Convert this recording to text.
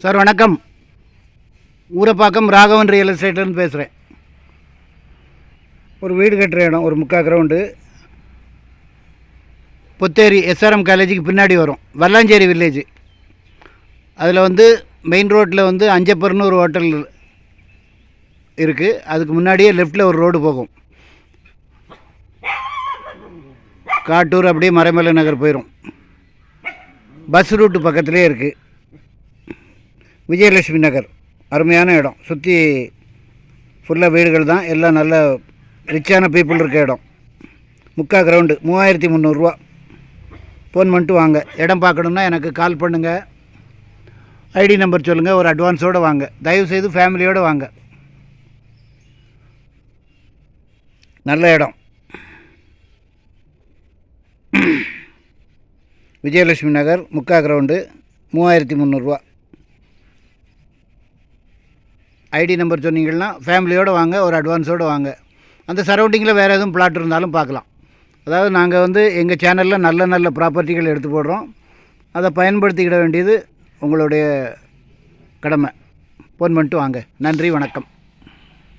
Sir வணக்கம். Urapakkam Raghavan real எஸ்டேட்லேருந்து பேசுகிறேன். ஒரு வீடு கட்டுற இடம், ஒரு 3/4 கிரவுண்டு, பொத்தேரி எஸ்ஆர்எம் காலேஜுக்கு பின்னாடி வரும், வல்லாஞ்சேரி வில்லேஜ். அதில் மெயின் ரோட்டில் அஞ்சப்பர்னு ஒரு ஹோட்டல் இருக்குது. அதுக்கு முன்னாடியே லெஃப்டில் ஒரு ரோடு போகும். காட்டூர் அப்படியே மறைமலை நகர் போயிடும். பஸ் ரூட்டு பக்கத்துலேயே இருக்குது. விஜயலட்சுமி நகர் அருமையான இடம். சுற்றி ஃபுல்லாக வீடுகள் தான், எல்லாம் நல்ல ரிச்சான பீப்புள் இருக்க இடம். 3/4 கிரவுண்டு 3300 ரூபா. ஃபோன் பண்ணிட்டு வாங்க. இடம் பார்க்கணுன்னா எனக்கு கால் பண்ணுங்கள். ஐடி நம்பர் சொல்லுங்கள். ஒரு அட்வான்ஸோடு வாங்க. தயவுசெய்து ஃபேமிலியோடு வாங்க. நல்ல இடம். விஜயலட்சுமி நகர் 3/4 கிரவுண்டு 3300 ரூபா. ஐடி நம்பர் சொன்னீங்கன்னா ஃபேமிலியோடு வாங்க, ஒரு அட்வான்ஸோடு வாங்க. அந்த சரௌண்டிங்கில் வேறு எதுவும் பிளாட் இருந்தாலும் பார்க்கலாம். அதாவது நாங்கள் எங்கள் சேனலில் நல்ல நல்ல ப்ராப்பர்ட்டிகள் எடுத்து போடுறோம். அதை பயன்படுத்திக்கிட வேண்டியது உங்களுடைய கடமை. ஃபோன் பண்ணிட்டு வாங்க. நன்றி, வணக்கம்.